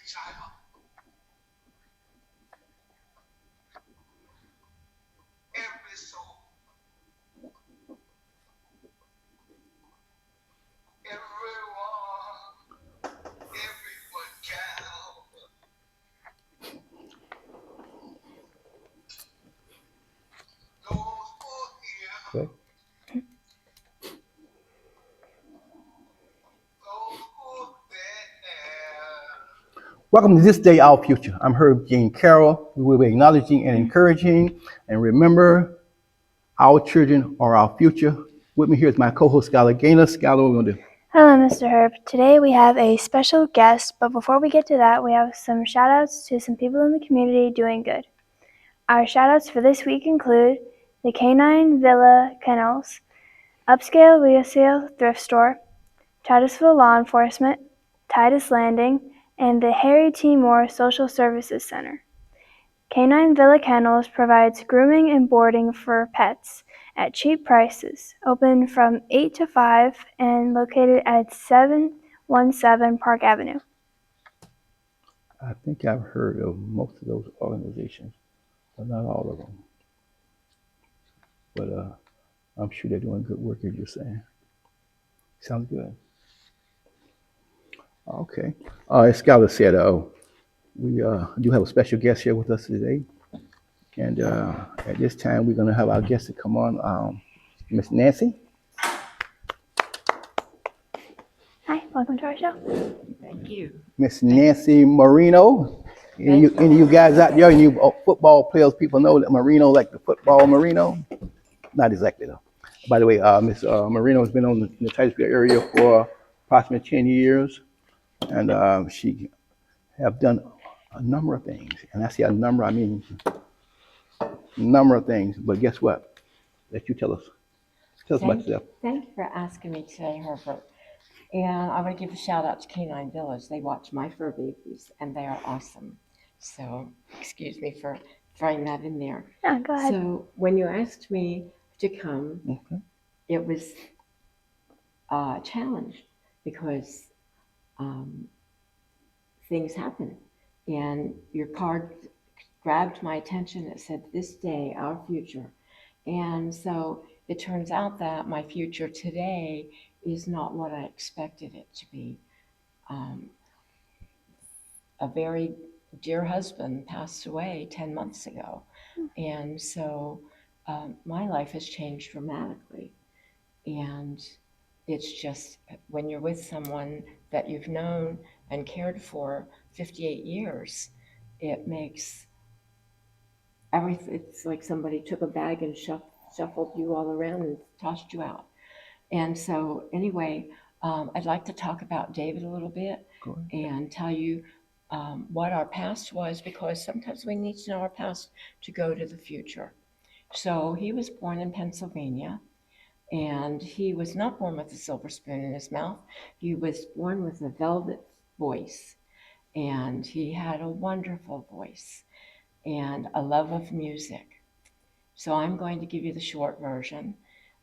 Okay. Welcome to This Day, Our Future. I'm Herb Jean Carroll. We will be acknowledging and encouraging. And remember, our children are our future. With me here is my co-host, Skylar Gaynor. Skylar, what we're going to do? Hello, Mr. Herb. Today we have a special guest, but before we get to that, we have some shout-outs to some people in the community doing good. Our shout-outs for this week include the Canine Villa Kennels, Upscale Resale Thrift Store, Titusville Law Enforcement, Titus Landing, and the Harry T. Moore Social Services Center. Canine Villa Kennels provides grooming and boarding for pets at cheap prices, open from 8 to 5 and located at 717 Park Avenue. I think I've heard of most of those organizations, but not all of them. But I'm sure they're doing good work, as you're saying. Sounds good. Okay. As Skylar said, we do have a special guest here with us today. And at this time, we're going to have our guest to come on, Miss Nancy. Hi, welcome to our show. Thank you. Miss Nancy Marino. And you guys out there, and you football players, people know that Marino, like the football Marino. Not exactly, though. By the way, Miss Marino has been on in the Titusville area for approximately 10 years. And she have done a number of things. And I say a number, I mean a number of things. But guess what? Let you tell us. Tell us about yourself. Thank you for asking me today, Herbert. And I want to give a shout out to Canine Village. They watch my fur babies, and they are awesome. So, excuse me for throwing that in there. Yeah, go ahead. So, when you asked me to come, Okay. it was a challenge because things happen. And your card grabbed my attention. It said, "This day, our future." And so it turns out that my future today is not what I expected it to be. A very dear husband passed away 10 months ago. And so my life has changed dramatically. And it's just when you're with someone that you've known and cared for 58 years, it makes everything, it's like somebody took a bag and shuffled you all around and tossed you out. And so anyway, I'd like to talk about David a little bit and tell you what our past was, because sometimes we need to know our past to go to the future. So he was born in Pennsylvania, and he was not born with a silver spoon in his mouth. He was born with a velvet voice, and he had a wonderful voice and a love of music. So I'm going to give you the short version.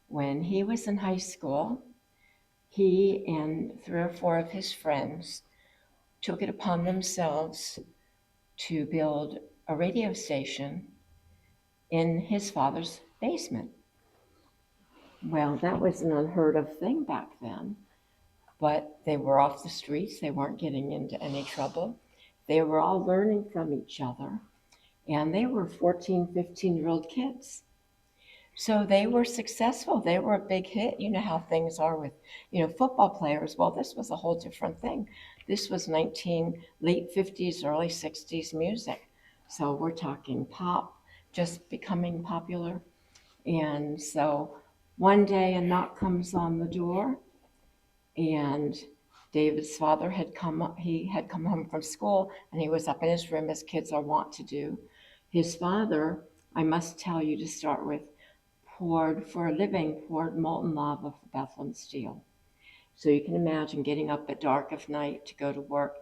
When he was in high school, he and 3 or 4 of his friends took it upon themselves to build a radio station in his father's basement. Well, that was an unheard of thing back then, but they were off the streets. They weren't getting into any trouble. They were all learning from each other, and they were 14, 15-year-old kids. So they were successful. They were a big hit. You know how things are with, football players. Well, this was a whole different thing. This was late 50s, early 60s music. So we're talking pop just becoming popular. And so one day a knock comes on the door, and David's father had come home from school, and he was up in his room, as kids are wont to do. His father, I must tell you to start with, poured molten lava for Bethlehem Steel. So you can imagine getting up at dark of night to go to work,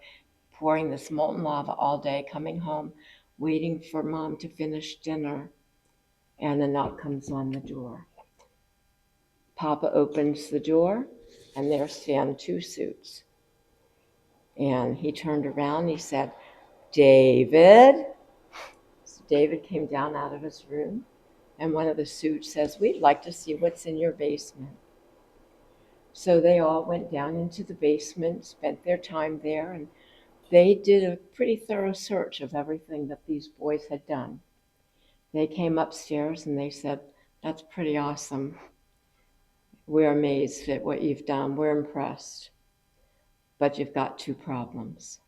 pouring this molten lava all day, coming home, waiting for mom to finish dinner, and a knock comes on the door. Papa opens the door, and there stand 2 suits. And he turned around, he said, David. So David came down out of his room, and one of the suits says, we'd like to see what's in your basement. So they all went down into the basement, spent their time there, and they did a pretty thorough search of everything that these boys had done. They came upstairs and they said, that's pretty awesome. We're amazed at what you've done. We're impressed. But you've got 2 problems.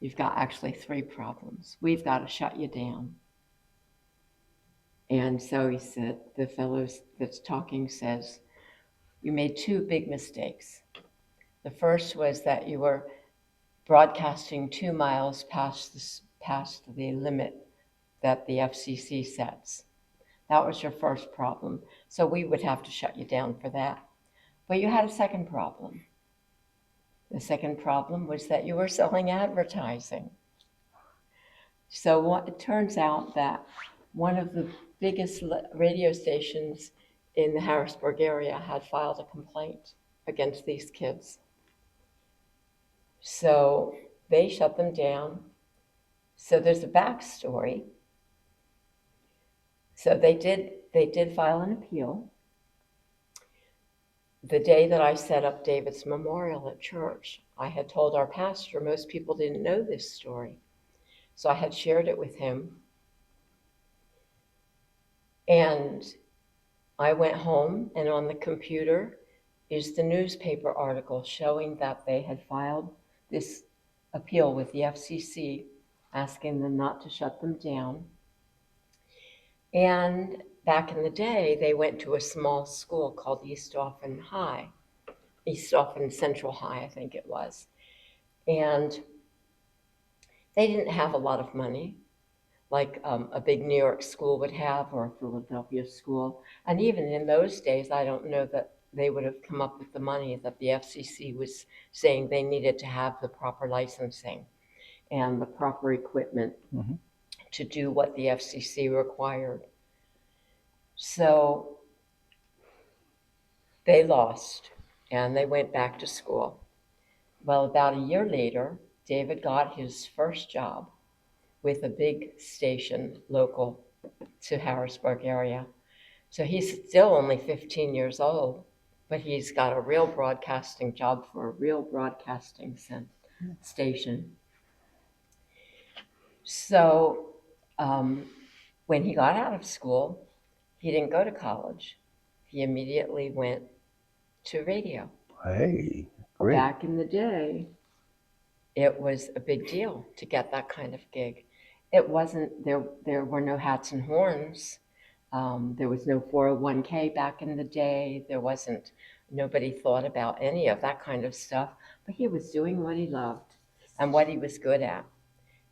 You've got actually 3 problems. We've got to shut you down. And so he said, the fellow that's talking says, you made 2 big mistakes. The first was that you were broadcasting 2 miles past the limit that the FCC sets. That was your first problem. So we would have to shut you down for that. But you had a second problem. The second problem was that you were selling advertising. So it turns out that one of the biggest radio stations in the Harrisburg area had filed a complaint against these kids. So they shut them down. So there's a backstory. So they did file an appeal. The day that I set up David's memorial at church, I had told our pastor most people didn't know this story. So I had shared it with him. And I went home, and on the computer is the newspaper article showing that they had filed this appeal with the FCC, asking them not to shut them down. And back in the day, they went to a small school called East Dauphin Central High, I think it was. And they didn't have a lot of money, like a big New York school would have, or a Philadelphia school. And even in those days, I don't know that they would have come up with the money that the FCC was saying they needed to have the proper licensing and the proper equipment to do what the FCC required. So they lost, and they went back to school. Well, about a year later, David got his first job with a big station local to Harrisburg area. So he's still only 15 years old, but he's got a real broadcasting job for a real broadcasting station. So when he got out of school, he didn't go to college. He immediately went to radio. Hey, great. Back in the day, it was a big deal to get that kind of gig. It wasn't, there were no hats and horns. There was no 401k back in the day. Nobody thought about any of that kind of stuff, but he was doing what he loved and what he was good at.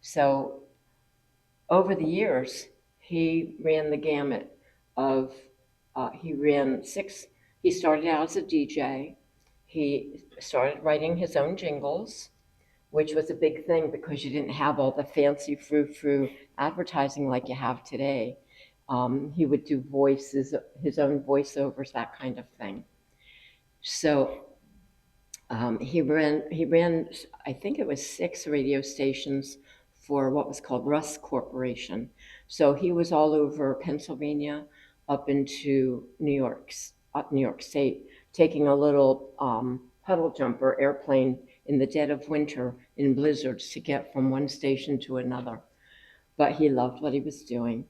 So over the years, he ran the gamut of, he started out as a DJ. He started writing his own jingles, which was a big thing because you didn't have all the fancy frou-frou advertising like you have today. He would do voices, his own voiceovers, that kind of thing. So he ran, I think it was 6 radio stations for what was called Rusk Corporation. So he was all over Pennsylvania, up into New York State, taking a little puddle jumper airplane in the dead of winter in blizzards to get from one station to another. But he loved what he was doing.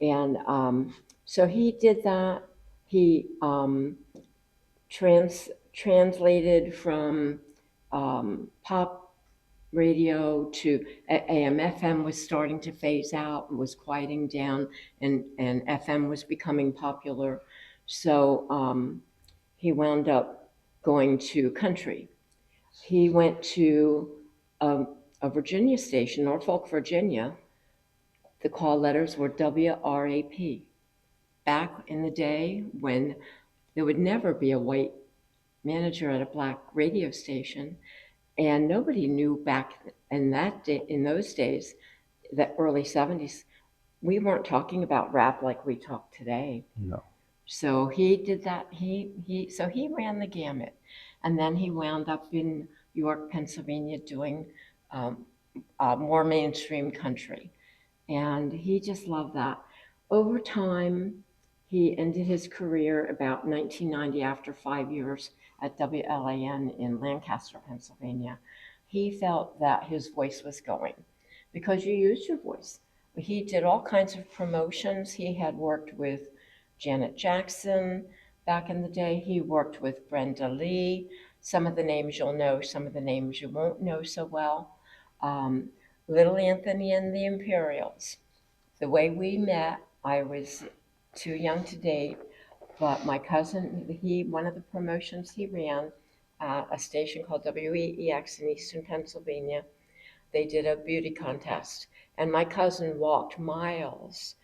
And so he did that. He translated from pop radio to AM. FM was starting to phase out and was quieting down, and FM was becoming popular. So he wound up going to country. He went to a Virginia station, Norfolk, Virginia. The call letters were WRAP. Back in the day when there would never be a white manager at a black radio station, and nobody knew back in those days, the early 70s, we weren't talking about rap like we talk today. No. So he did that. So he ran the gamut, and then he wound up in York, Pennsylvania, doing more mainstream country. And he just loved that. Over time, he ended his career about 1990 after 5 years at WLAN in Lancaster, Pennsylvania. He felt that his voice was going because you use your voice. He did all kinds of promotions. He had worked with Janet Jackson back in the day. He worked with Brenda Lee. Some of the names you'll know, some of the names you won't know so well. Um, Little Anthony and the Imperials. The way we met, I was too young to date, but my cousin, one of the promotions he ran at a station called WEEX in Eastern Pennsylvania, they did a beauty contest. And my cousin walked miles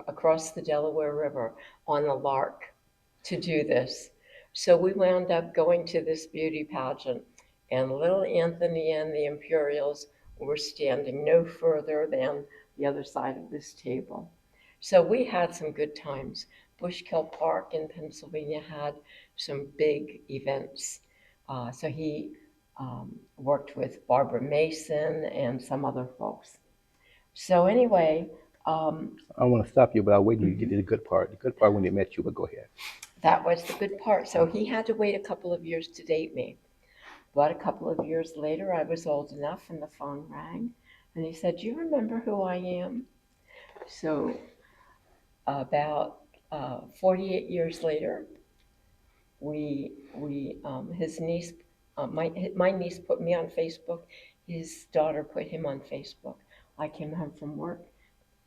across the Delaware River on a lark to do this. So we wound up going to this beauty pageant, and little Anthony and the Imperials were standing no further than the other side of this table. So we had some good times. Bushkill Park in Pennsylvania had some big events. So he worked with Barbara Mason and some other folks. So anyway, I want to stop you, but I'll wait till you get to the good part. The good part when they met you, but go ahead. that was the good part. So he had to wait a couple of years to date me. But a couple of years later, I was old enough and the phone rang. And he said, "Do you remember who I am?" So about 48 years later, his niece, my niece put me on Facebook. His daughter put him on Facebook. I came home from work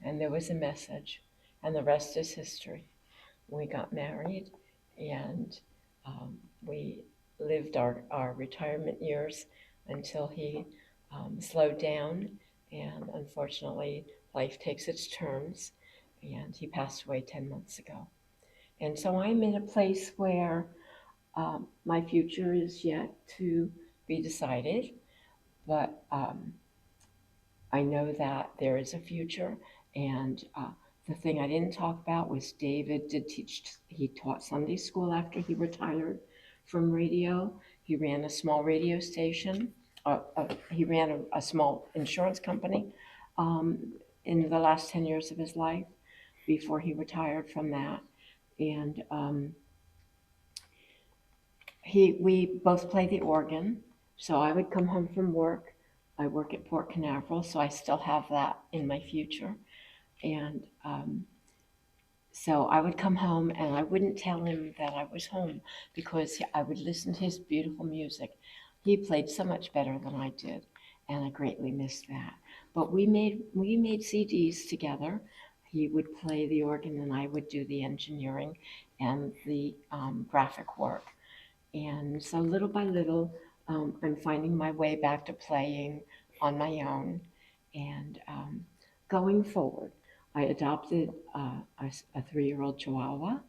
and there was a message, and the rest is history. We got married, and we lived our retirement years until he slowed down, and unfortunately, life takes its turns, and he passed away 10 months ago. And so I'm in a place where my future is yet to be decided, but I know that there is a future, and the thing I didn't talk about was David he taught Sunday school after he retired from radio. He ran a small radio station. He ran a small insurance company in the last 10 years of his life before he retired from that. And we both play the organ. So I would come home from work. I work at Port Canaveral, so I still have that in my future. And so I would come home and I wouldn't tell him that I was home because I would listen to his beautiful music. He played so much better than I did, and I greatly missed that. But we made CDs together. He would play the organ and I would do the engineering and the graphic work. And so little by little, I'm finding my way back to playing on my own. And going forward, I adopted a 3-year-old Chihuahua.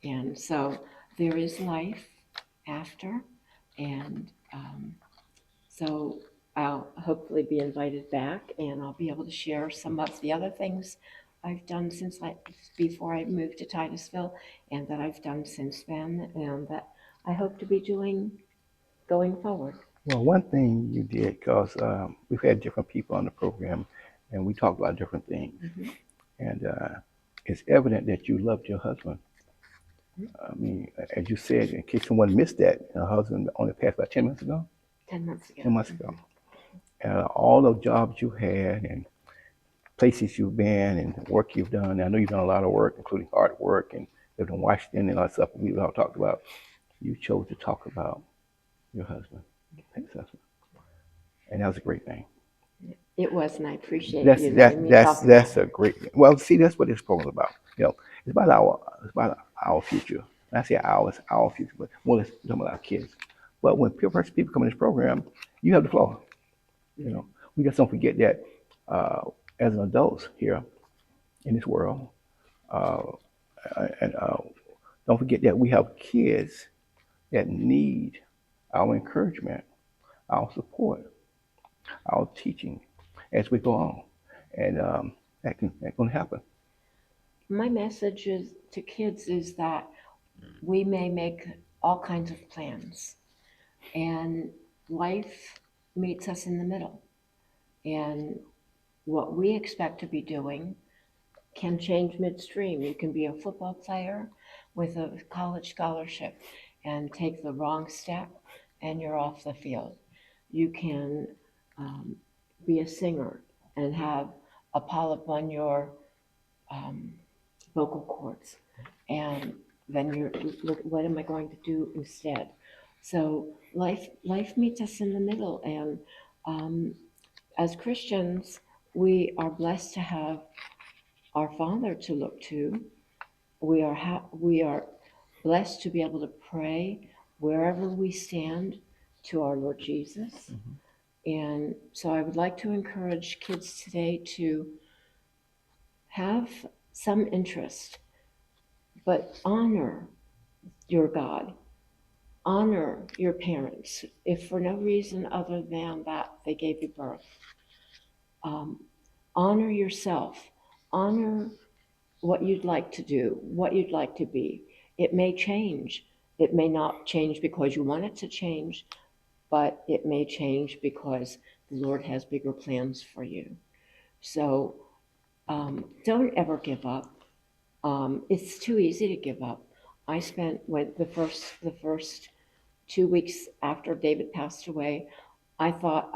And so there is life after. And so I'll hopefully be invited back, and I'll be able to share some of the other things I've done before I moved to Titusville, and that I've done since then, and that I hope to be doing going forward. Well, one thing you did, because we've had different people on the program, and we talked about different things. Mhm. And it's evident that you loved your husband. I mean, as you said, in case someone missed that, her husband only passed about 10 months ago. 10 months ago. 10 months ago. And all the jobs you had and places you've been and work you've done. I know you've done a lot of work, including hard work and lived in Washington and all that stuff we've all talked about. You chose to talk about your husband, ex-husband. And that was a great thing. It was, and I appreciate That's you letting me talk about that's a great. Well, see, that's what this program's about. It's about our future. When I say it's our future, but more it's about our kids. But when people come in this program, you have the floor. We just don't forget that as an adults here in this world, and don't forget that we have kids that need our encouragement, our support, our teaching as we go on, and that's going to happen. My message to kids is that we may make all kinds of plans, and life meets us in the middle. And what we expect to be doing can change midstream. You can be a football player with a college scholarship and take the wrong step and you're off the field. You can be a singer and have a polyp on your um, vocal cords. And then you're, look, what am I going to do instead? So life meets us in the middle. And as Christians, we are blessed to have our Father to look to. We are blessed to be able to pray wherever we stand to our Lord Jesus. And so I would like to encourage kids today to have some interest, but honor your God, honor your parents, if for no reason other than that they gave you birth. Honor yourself, honor what you'd like to do, what you'd like to be. It may change. It may not change because you want it to change, but it may change because the Lord has bigger plans for you. So don't ever give up. It's too easy to give up. I spent the first 2 weeks after David passed away. I thought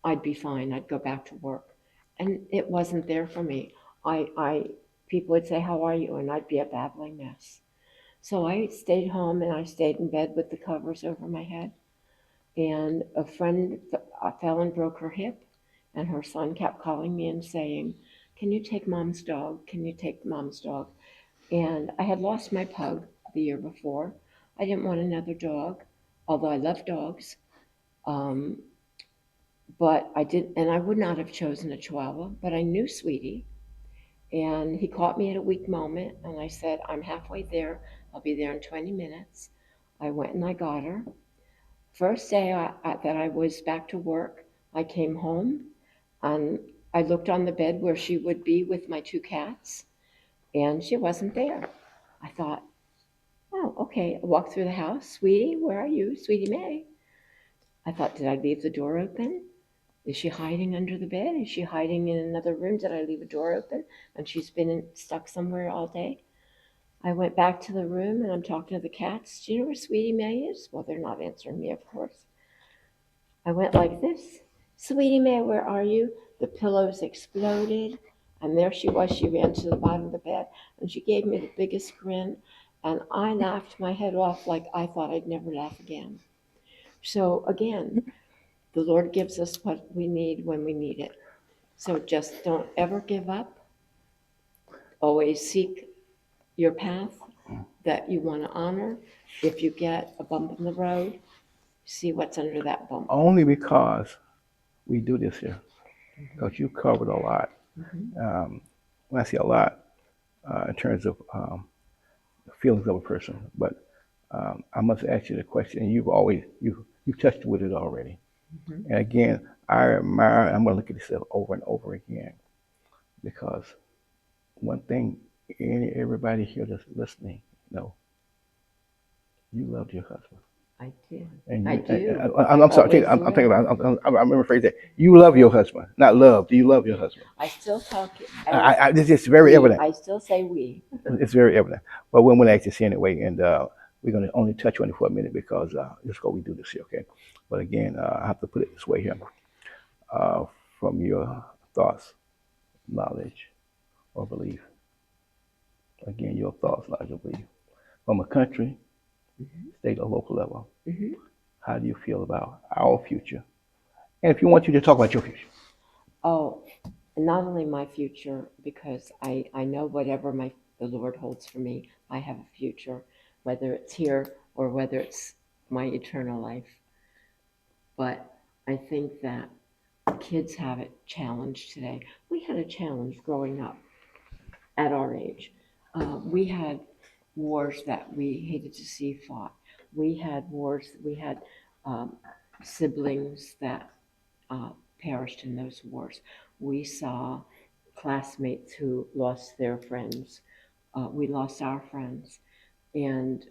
I'd be fine. I'd go back to work, and it wasn't there for me. I people would say, "How are you?" and I'd be a babbling mess. So I stayed home and I stayed in bed with the covers over my head. And a friend fell and broke her hip, and her son kept calling me and saying, "Can you take mom's dog? Can you take mom's dog?" And I had lost my pug the year before. I didn't want another dog, although I love dogs. Um, but I did, and I would not have chosen a Chihuahua, but I knew Sweetie. And he caught me at a weak moment, and I said, "I'm halfway there. I'll be there in 20 minutes. I went and I got her. First day that I was back to work, I came home and I looked on the bed where she would be with my two cats, and she wasn't there. I thought, oh, okay. I walked through the house. Sweetie, where are you? Sweetie May. I thought, did I leave the door open? Is she hiding under the bed? Is she hiding in another room? Did I leave a door open and she's been stuck somewhere all day? I went back to the room and I'm talking to the cats. Do you know where Sweetie May is? Well, they're not answering me, of course. I went like this. Sweetie May, where are you? The pillows exploded. And there she was. She ran to the bottom of the bed and she gave me the biggest grin. And I laughed my head off like I thought I'd never laugh again. So again, the Lord gives us what we need when we need it. So just don't ever give up. Always seek your path that you want to honor. If you get a bump in the road, see what's under that bump. Only because we do this here, because you covered a lot. When I say a lot, in terms of the feelings of a person, but I must ask you the question. You touched with it already. And again, I admire. I'm going to look at this over and over again because one thing, everybody here that's listening, know, you loved your husband. I did. And I do. I'm sorry. Always I'm thinking will. about. I'm remember phrase that. You love your husband, not love. Do you love your husband? I still talk. This is very evident. I still say we. It's very evident. But we're going to ask you to see anyway, and we're going to only touch on it for a minute because this is what we do this here, okay? But again, I have to put it this way here. From your thoughts, knowledge, or belief. Again, your thoughts, knowledge, or belief. From a country, state, or local level, how do you feel about our future? And if you want you to talk about your future. Oh, not only my future, because I know whatever the Lord holds for me, I have a future, whether it's here or whether it's my eternal life. But I think that kids have it challenged today. We had a challenge growing up at our age. We had wars that we hated to see fought. We had wars, we had siblings that perished in those wars. We saw classmates who lost their friends. We lost our friends. And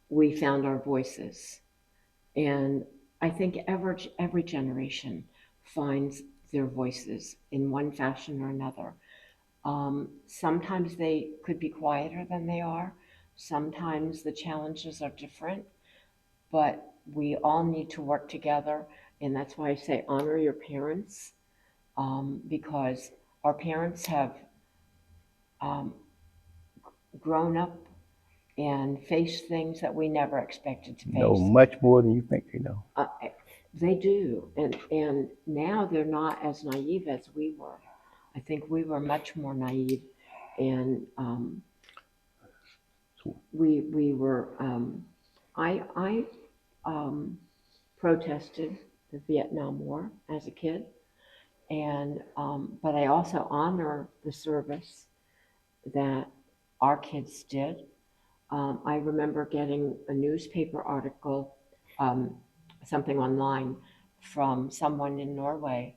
we found our voices. And I think every generation finds their voices in one fashion or another. Sometimes they could be quieter than they are. Sometimes the challenges are different, but we all need to work together. And that's why I say honor your parents, because our parents have um, grown up and faced things that we never expected to Know face. much more than you think they know. Uh, they do, and now they're not as naive as we were. I think we were much more naive, and So, we were. I protested the Vietnam War as a kid, and but I also honor the service that our kids did. I remember getting a newspaper article, something online from someone in Norway,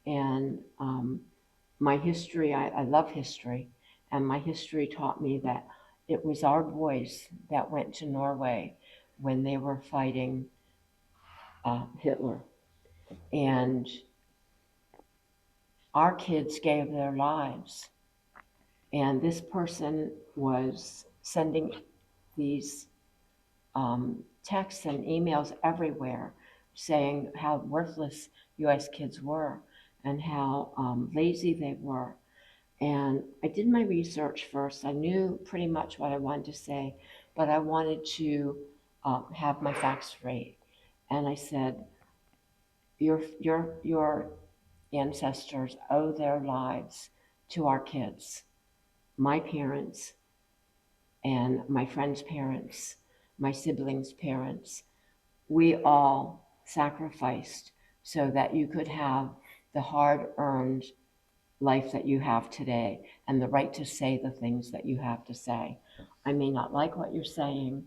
and my history, I love history, and my history taught me that it was our boys that went to Norway when they were fighting Hitler. And our kids gave their lives. And this person was sending these texts and emails everywhere saying how worthless US kids were and how lazy they were. And I did my research first. I knew pretty much what I wanted to say, but I wanted to have my facts straight. And I said, your ancestors owe their lives to our kids, my parents, and my friends' parents, my siblings' parents. We all sacrificed so that you could have the hard earned life that you have today and the right to say the things that you have to say. I may not like what you're saying,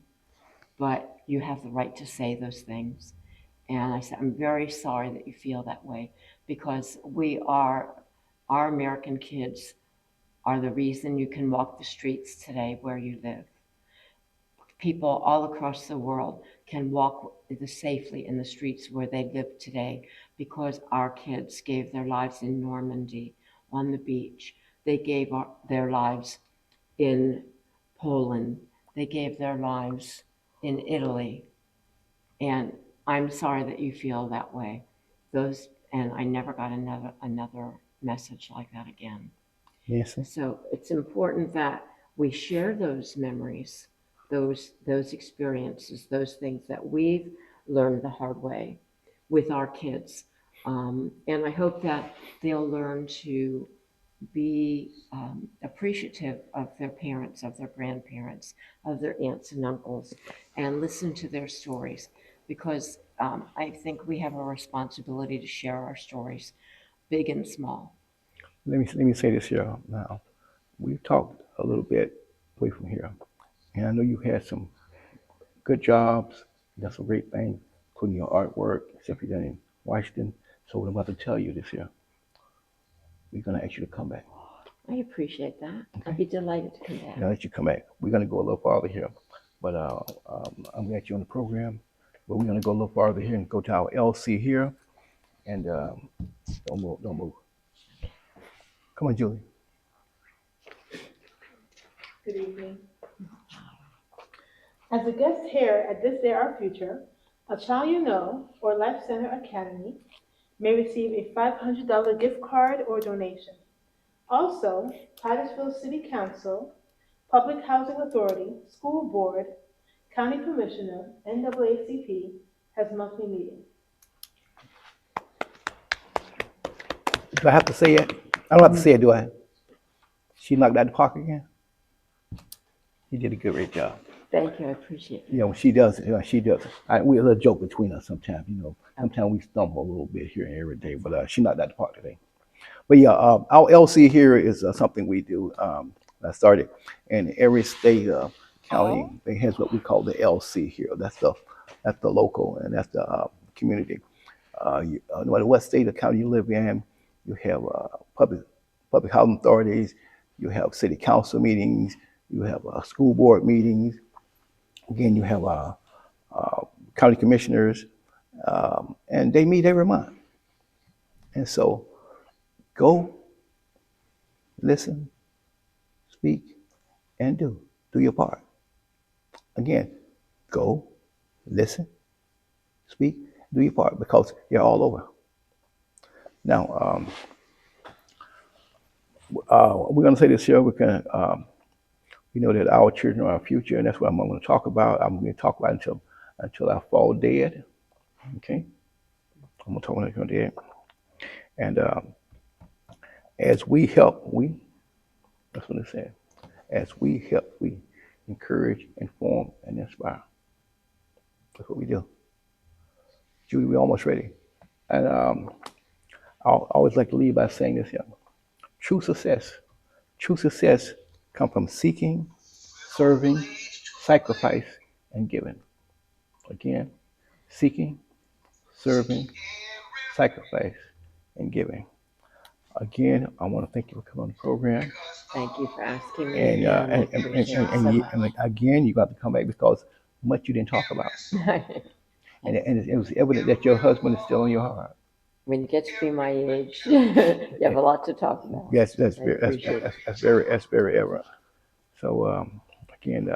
but you have the right to say those things. And I said, I'm very sorry that you feel that way because our American kids are the reason you can walk the streets today where you live. People all across the world can walk safely in the streets where they live today because our kids gave their lives in Normandy on the beach. They gave their lives in Poland. They gave their lives in Italy. And I'm sorry that you feel that way. And I never got another message like that again. yes. So it's important that we share those memories, those experiences, those things that we've learned the hard way with our kids. And I hope that they'll learn to be appreciative of their parents, of their grandparents, of their aunts and uncles, and listen to their stories because I think we have a responsibility to share our stories, big and small. Let me say this here now. We've talked a little bit away from here, and I know you had some good jobs. That's a great thing, including your artwork, except you're done in Washington. So what I'm about to tell you this year, we're gonna ask you to come back. I appreciate that. I'd be delighted to come back. Now let you come back. We're gonna go a little farther here, but I'm gonna get you on the program. But we're gonna go a little farther here and go to our LC here, and don't move. Come on, Julie. Good evening. As a guest here at This Day Our Future, a Child You Know or Life Center Academy may receive a $500 gift card or donation. Also, Titusville City Council, Public Housing Authority, School Board, County Commissioner, NAACP has monthly meetings. Do I have to say it? I don't have to say it, do I? She knocked out the park again. You did a great job. Thank you. I appreciate it. You know, she does. She does. We a little joke between us sometimes. You know, sometimes we stumble a little bit here and every day. But she knocked out the park today. But yeah, our LC here is something we do. I started in every state, county. They has what we call the LC here. That's the local and that's the community. No matter what state or county you live in, you have public housing authorities. You have city council meetings. You have school board meetings. Again, you have county commissioners, and they meet every month. And so go, listen, speak, and do. Do your part. Again, go, listen, speak, do your part because you're all over. Now, we're going to say this here. We know that our children are our future, and that's what I'm going to talk about. I'm going to talk about until I fall dead. Okay, I'm going to talk about until I fall dead. And as we help, that's what it said. As we help, we encourage, inform, and inspire. That's what we do. Judy, we're almost ready. And I always like to leave by saying this here. True success comes from seeking, serving, sacrifice, and giving. Again, seeking, serving, sacrifice, and giving. Again, I want to thank you for coming on the program. Thank you for asking me. And, again. I appreciate it so much. and again, you got to come back because much you didn't talk about. And it was evident that your husband is still in your heart. When you get to be my age, you have a lot to talk about. Yes, that's I very appreciate it. very evident. So again,